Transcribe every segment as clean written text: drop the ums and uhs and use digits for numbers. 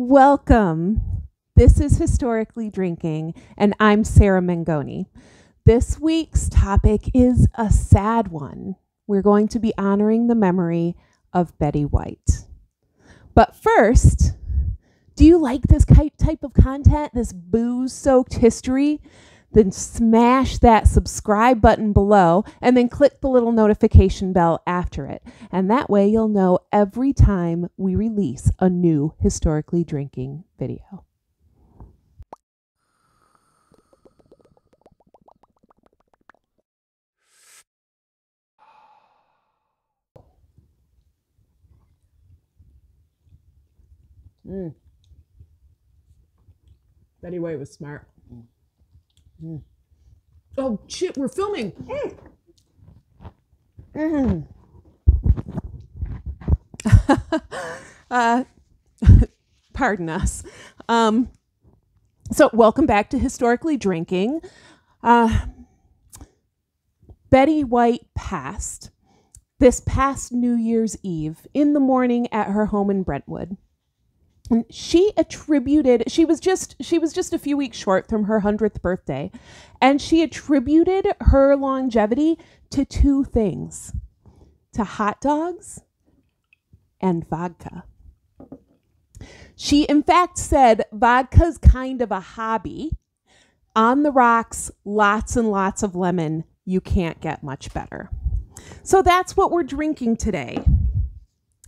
Welcome. This is Historically Drinking, and I'm Sarah Mengoni. This week's topic is a sad one. We're going to be honoring the memory of Betty White. But first, do you like this type of content, this booze-soaked history? Then smash that subscribe button below and then click the little notification bell after it. And that way you'll know every time we release a new Historically Drinking video. Betty White was smart. Oh shit, we're filming. Pardon us. So welcome back to Historically Drinking. Betty White passed this past New Year's Eve in the morning at her home in Brentwood. And she was just a few weeks short from her 100th birthday, and she attributed her longevity to two things: to hot dogs and vodka. She in fact said vodka's kind of a hobby. On the rocks, lots and lots of lemon. You can't get much better. So that's what we're drinking today,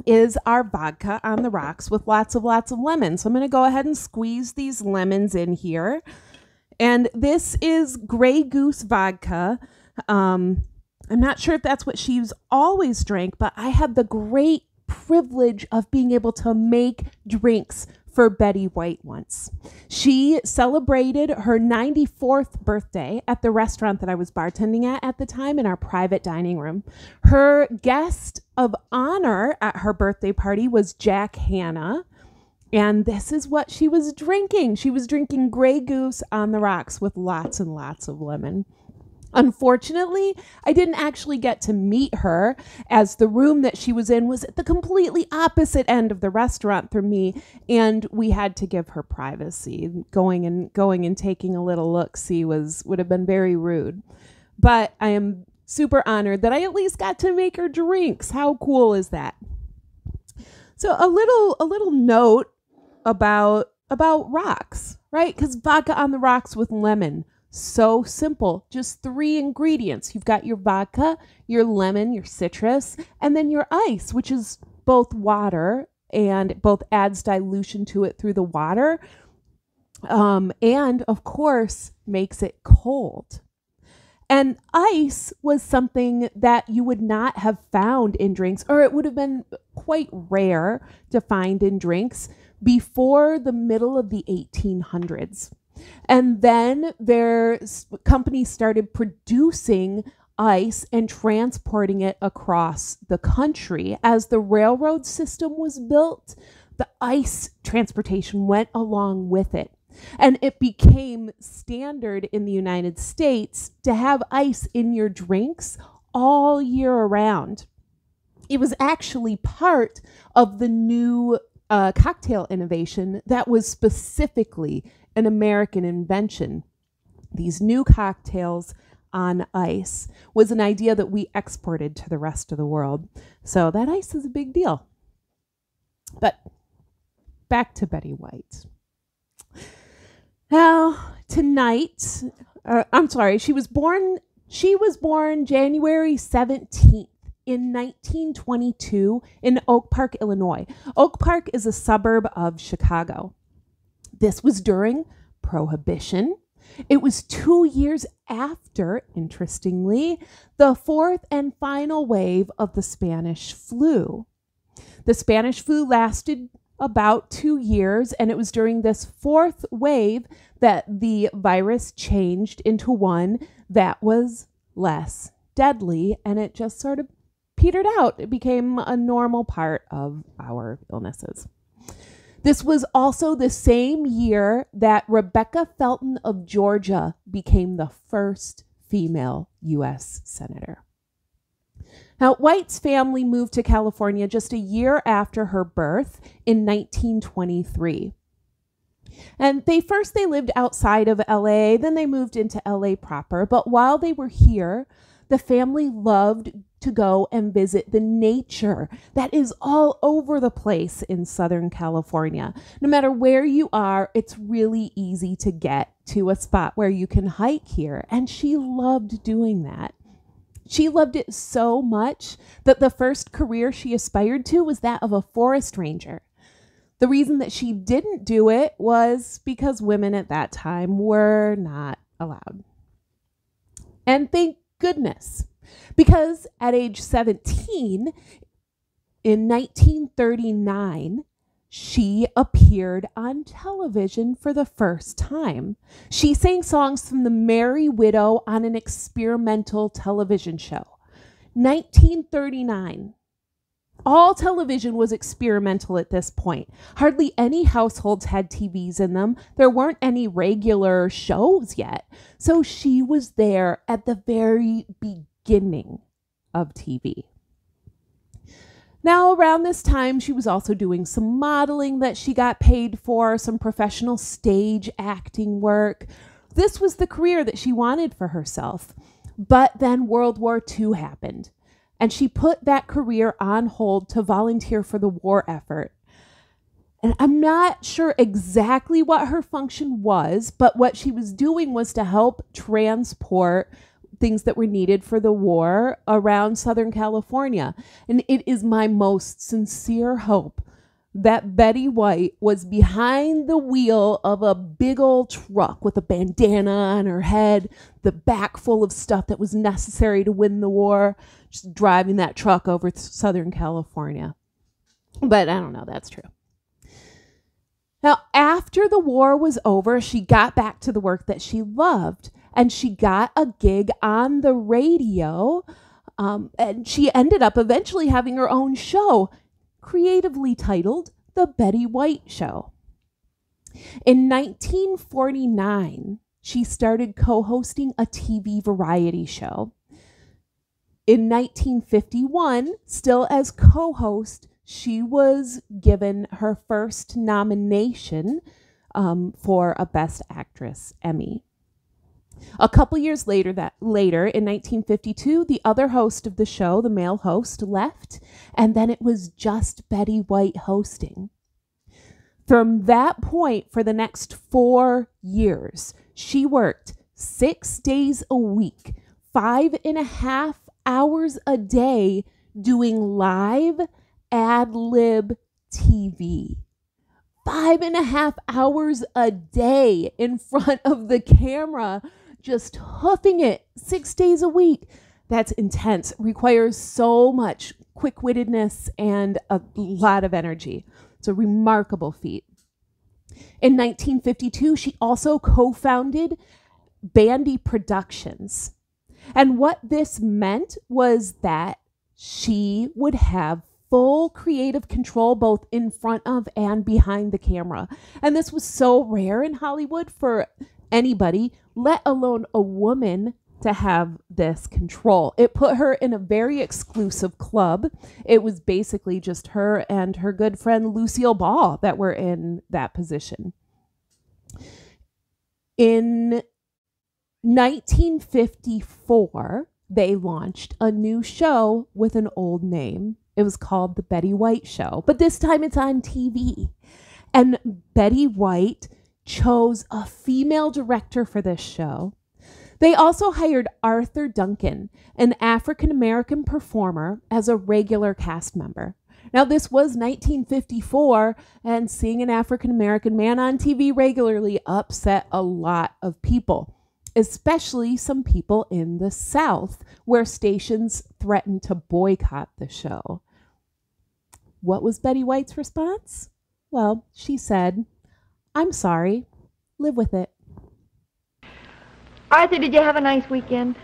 is our vodka on the rocks with lots of lemon. So I'm going to go ahead and squeeze these lemons in here. And this is Grey Goose vodka. I'm not sure if that's what she's always drank, but I had the great privilege of being able to make drinks for Betty White once. She celebrated her 94th birthday at the restaurant that I was bartending at the time in our private dining room. Her guest of honor at her birthday party was Jack Hanna, and this is what she was drinking. She was drinking Grey Goose on the rocks with lots and lots of lemon. Unfortunately, I didn't actually get to meet her, as the room that she was in was at the completely opposite end of the restaurant from me, and we had to give her privacy. Going and taking a little look-see would have been very rude. But I am super honored that I at least got to make her drinks. How cool is that? So a little note about rocks, right? Because vodka on the rocks with lemon. So simple, just 3 ingredients. You've got your vodka, your lemon, your citrus, and then your ice, which is both water and both adds dilution to it through the water, and of course makes it cold. And ice was something that you would not have found in drinks, or it would have been quite rare to find in drinks before the middle of the 1800s. And then companies started producing ice and transporting it across the country. As the railroad system was built, the ice transportation went along with it. And it became standard in the United States to have ice in your drinks all year around. It was actually part of the new cocktail innovation that was specifically an American invention. These new cocktails on ice was an idea that we exported to the rest of the world. So that ice is a big deal. But back to Betty White. Now, tonight, she was born January 17th in 1922 in Oak Park, Illinois. Oak Park is a suburb of Chicago. This was during Prohibition. It was 2 years after, interestingly, the 4th and final wave of the Spanish flu. The Spanish flu lasted about 2 years, and it was during this 4th wave that the virus changed into one that was less deadly, and it just sort of petered out. It became a normal part of our illnesses. This was also the same year that Rebecca Felton of Georgia became the first female U.S. Senator. Now, White's family moved to California just a year after her birth in 1923. And they lived outside of LA, then they moved into LA proper. But while they were here, the family loved to go and visit the nature that is all over the place in Southern California. No matter where you are, it's really easy to get to a spot where you can hike here. And she loved doing that. She loved it so much that the first career she aspired to was that of a forest ranger. The reason that she didn't do it was because women at that time were not allowed. And thank goodness, because at age 17, in 1939, she appeared on television for the first time. She sang songs from The Merry Widow on an experimental television show. 1939. All television was experimental at this point. Hardly any households had TVs in them. There weren't any regular shows yet. So she was there at the very beginning of TV. Now, around this time, she was also doing some modeling that she got paid for, some professional stage acting work. This was the career that she wanted for herself. But then World War II happened, and she put that career on hold to volunteer for the war effort. And I'm not sure exactly what her function was, but what she was doing was to help transport things that were needed for the war around Southern California. And it is my most sincere hope that Betty White was behind the wheel of a big old truck with a bandana on her head, the back full of stuff that was necessary to win the war, just driving that truck over Southern California. But I don't know, that's true. Now, after the war was over, she got back to the work that she loved, and she got a gig on the radio, and she ended up eventually having her own show, creatively titled The Betty White Show. In 1949, she started co-hosting a TV variety show. In 1951, still as co-host, she was given her first nomination for a Best Actress Emmy. A couple years later, in 1952, the other host of the show, the male host, left, and then it was just Betty White hosting. From that point, for the next 4 years, she worked 6 days a week, 5.5 hours a day, doing live ad-lib TV. 5.5 hours a day in front of the camera, just hoofing it 6 days a week. That's intense. Requires so much quick-wittedness and a lot of energy. It's a remarkable feat. In 1952, she also co-founded Bandy Productions. And what this meant was that she would have full creative control both in front of and behind the camera. And this was so rare in Hollywood for anybody, let alone a woman, to have this control. It put her in a very exclusive club. It was basically just her and her good friend Lucille Ball that were in that position. In 1954, they launched a new show with an old name. It was called The Betty White Show, but this time it's on TV. And Betty White chose a female director for this show. They also hired Arthur Duncan, an African-American performer, as a regular cast member. Now, this was 1954, and seeing an African-American man on TV regularly upset a lot of people, especially some people in the South, where stations threatened to boycott the show. What was Betty White's response? Well, she said, "I'm sorry. Live with it." Arthur, did you have a nice weekend?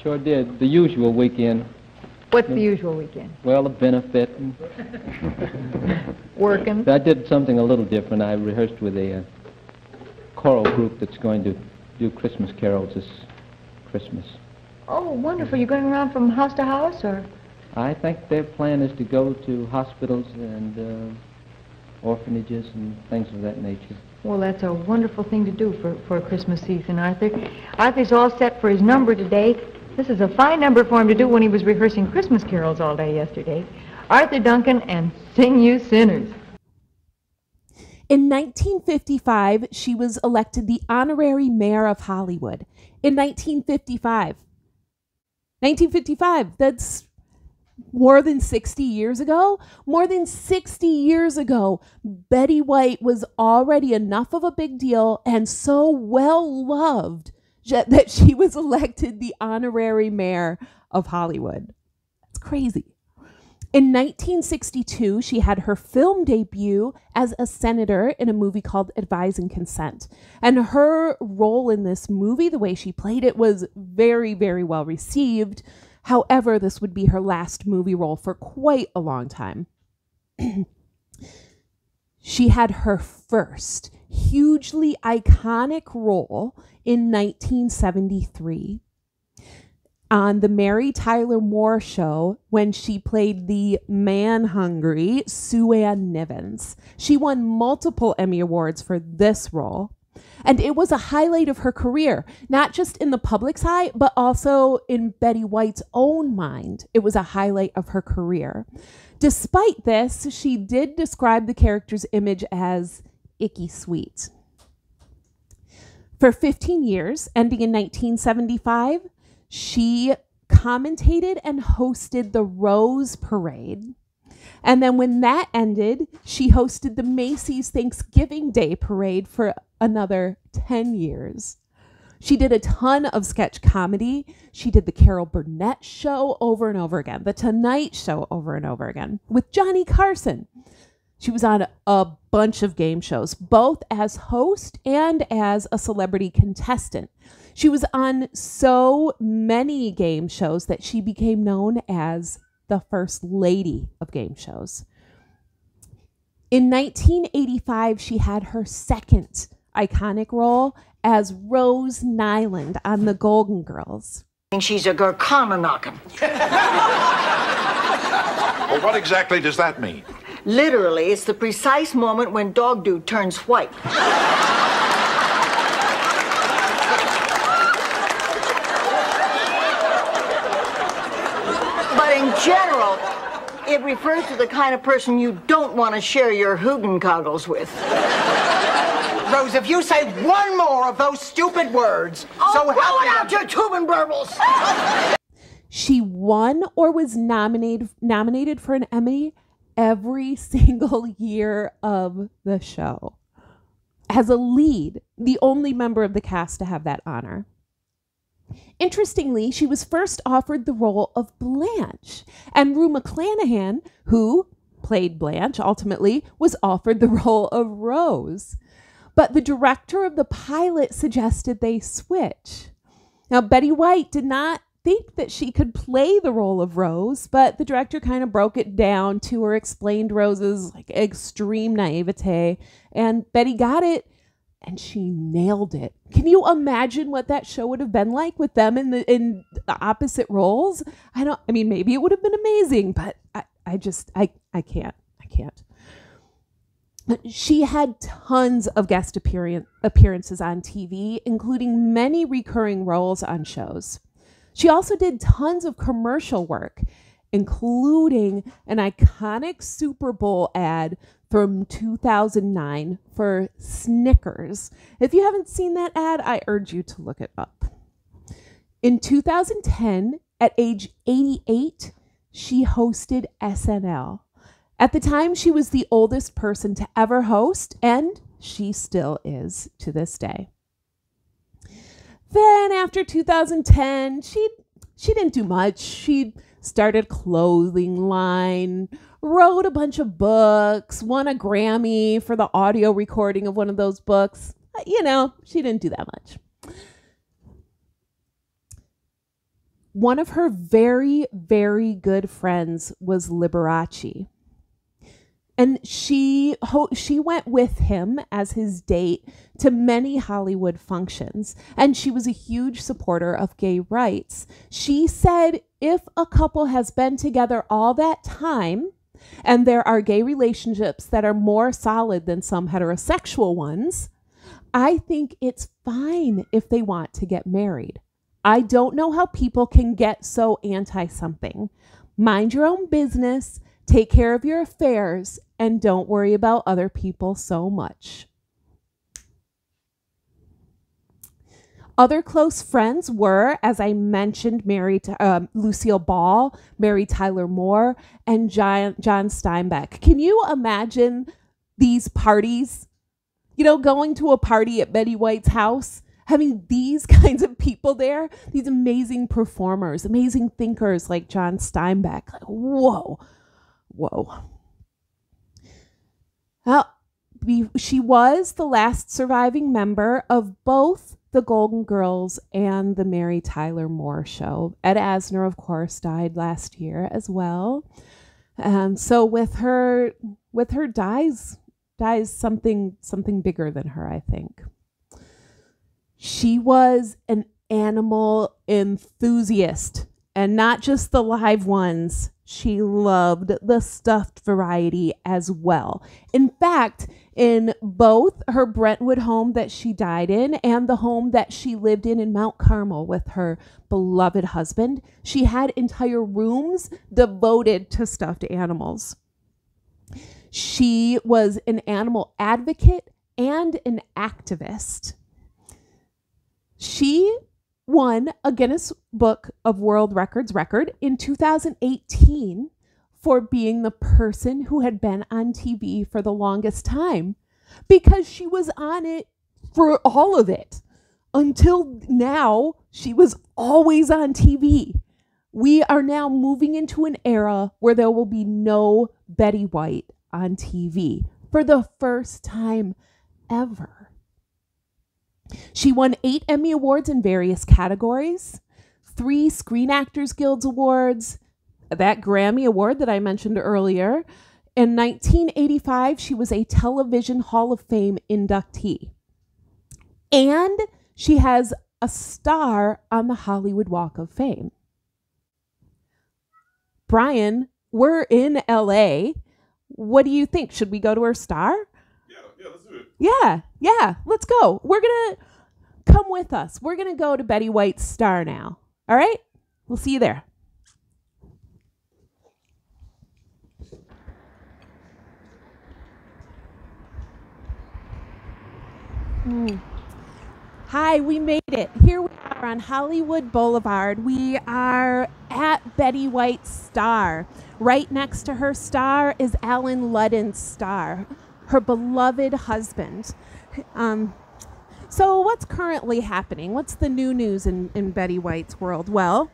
Sure did. The usual weekend. What's the usual weekend? Well, a benefit. Working? I did something a little different. I rehearsed with a choral group that's going to do Christmas carols this Christmas. Oh, wonderful. You're going around from house to house, or? I think their plan is to go to hospitals and orphanages and things of that nature. Well, that's a wonderful thing to do for Christmas season, Arthur. Arthur's all set for his number today. This is a fine number for him to do when he was rehearsing Christmas carols all day yesterday. Arthur Duncan and Sing You Sinners. In 1955, she was elected the honorary mayor of Hollywood. In 1955, that's more than 60 years ago. More than 60 years ago, Betty White was already enough of a big deal and so well loved that she was elected the honorary mayor of Hollywood. That's crazy. In 1962, she had her film debut as a senator in a movie called Advise and Consent. And her role in this movie, the way she played it, was very, very well received. However, this would be her last movie role for quite a long time. She had her first hugely iconic role in 1973 on the Mary Tyler Moore Show when she played the man-hungry Sue Ann Nivens. She won multiple Emmy Awards for this role. And it was a highlight of her career, not just in the public's eye, but also in Betty White's own mind. It was a highlight of her career. Despite this, she did describe the character's image as icky sweet. For 15 years, ending in 1975, she commentated and hosted the Rose Parade. And then when that ended, she hosted the Macy's Thanksgiving Day Parade for another 10 years. She did a ton of sketch comedy. She did the Carol Burnett Show over and over again, the Tonight Show over and over again with Johnny Carson. She was on a bunch of game shows, both as host and as a celebrity contestant. She was on so many game shows that she became known as the First Lady of game shows. In 1985, she had her second iconic role as Rose Nyland on The Golden Girls. She's a Gurkhana knockin'. Well, what exactly does that mean? Literally, it's the precise moment when Dog Dude turns white. But in general, it refers to the kind of person you don't want to share your Hoogenkoggles with. Rose, if you say one more of those stupid words, So blow it out your tube and burbles! She won or was nominated for an Emmy every single year of the show. As a lead, the only member of the cast to have that honor. Interestingly, she was first offered the role of Blanche, and Rue McClanahan, who played Blanche ultimately, was offered the role of Rose. But the director of the pilot suggested they switch. Now, Betty White did not think that she could play the role of Rose, but the director kind of broke it down to her, explained Rose's extreme naivete, and Betty got it, and she nailed it. Can you imagine what that show would have been like with them in the opposite roles? I mean, maybe it would have been amazing, but I can't. She had tons of guest appearances on TV, including many recurring roles on shows. She also did tons of commercial work, including an iconic Super Bowl ad from 2009 for Snickers. If you haven't seen that ad, I urge you to look it up. In 2010, at age 88, she hosted SNL. At the time, she was the oldest person to ever host, and she still is to this day. Then after 2010, she didn't do much. She started a clothing line, wrote a bunch of books, won a Grammy for the audio recording of one of those books. You know, she didn't do that much. One of her very, very good friends was Liberace. And she went with him as his date to many Hollywood functions, and she was a huge supporter of gay rights. She said if a couple has been together all that time, and there are gay relationships that are more solid than some heterosexual ones, I think it's fine if they want to get married. I don't know how people can get so anti-something. Mind your own business, take care of your affairs, and don't worry about other people so much. Other close friends were, as I mentioned, Lucille Ball, Mary Tyler Moore, and John Steinbeck. Can you imagine these parties? You know, going to a party at Betty White's house, having these kinds of people there, these amazing performers, amazing thinkers like John Steinbeck. Like, whoa. Well, she was the last surviving member of both the Golden Girls and the Mary Tyler Moore Show. Ed Asner, of course, died last year as well. So with her dies something bigger than her, I think. She was an animal enthusiast, and not just the live ones. She loved the stuffed variety as well. In fact, in both her Brentwood home that she died in and the home that she lived in Mount Carmel with her beloved husband, she had entire rooms devoted to stuffed animals. She was an animal advocate and an activist. She won a Guinness Book of World Records record in 2018 for being the person who had been on TV for the longest time, because she was on it for all of it. Until now, she was always on TV. We are now moving into an era where there will be no Betty White on TV for the first time ever. She won 8 Emmy Awards in various categories, 3 Screen Actors Guild Awards, that Grammy Award that I mentioned earlier. In 1985, she was a Television Hall of Fame inductee. And she has a star on the Hollywood Walk of Fame. Brian, we're in LA. What do you think? Should we go to her star? Yeah, let's do it. Yeah, let's go. We're going to come with us. We're going to go to Betty White's star now. All right? We'll see you there. Hi, we made it. Here we are on Hollywood Boulevard. We are at Betty White's star. Right next to her star is Alan Ludden's star, her beloved husband. So what's currently happening? What's the new news in Betty White's world? Well,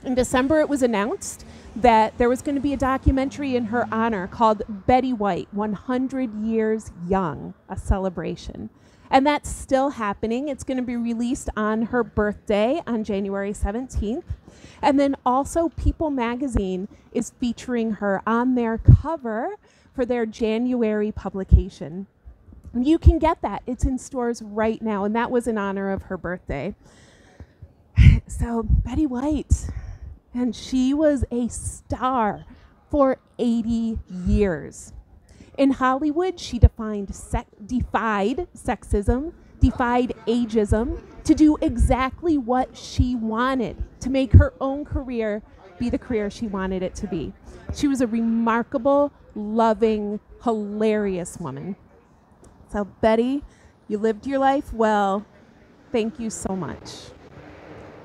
in December it was announced that there was going to be a documentary in her honor called Betty White, 100 Years Young, a celebration. And that's still happening. It's going to be released on her birthday on January 17th. And then also People magazine is featuring her on their cover for their January publication. You can get that. It's in stores right now, and that was in honor of her birthday. So Betty White, and she was a star for 80 years. In Hollywood, she defied sexism, defied ageism, to do exactly what she wanted, to make her own career be the career she wanted it to be. She was a remarkable, loving, hilarious woman. So Betty, you lived your life well. Thank you so much.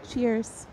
Cheers.